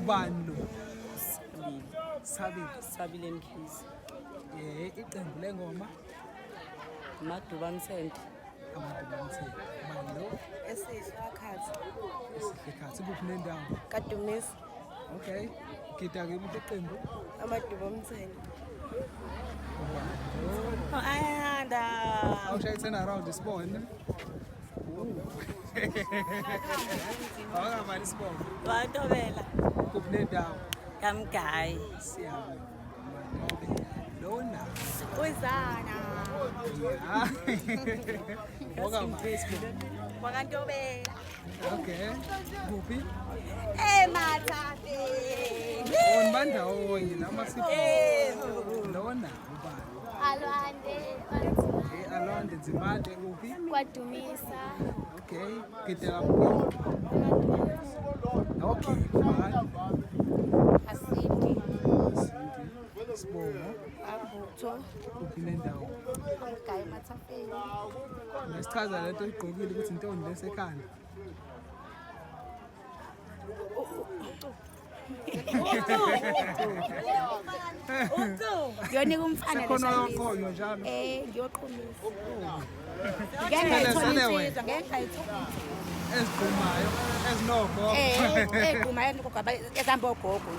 Ubani lo? Sabile Mkhize. Iqembu lengoma Maduba Msente. Amaduba Msente. Ubani lo? Esihlakhathi. Esihlekhathi kuphi nendawo? Kadumisa. Okay. Gida ke ukuthi iqembu Amaduba Msente. Ayanda. Awushaya turn around isibone. Awungabali isibone. Watobela. Kuphi nendawo? Kamgayi. Siyabonga. Madobela. Lona. Uzana. Wakantobela. Okay. Kuphi? Mathafe. Bandawonye lama sipho. Lona ubani? Alwande. Alonde Nzimande kuphi? Kwadumisa. Okay. Gida kaphi? Okay. Ubani? Asindi. Sibongo. Abutho. Kuphi nendawo? Kamgayi Mathafeni. Ngesichaza lento igqokile ukuthi intombi lesekhanda. Ngiyonika umfana Sekhona yokhonyo njalo. Ngiyoqhumisa. Ngeke Ezigqumayo, ezinogo. egqumayo ezihamba ogogo.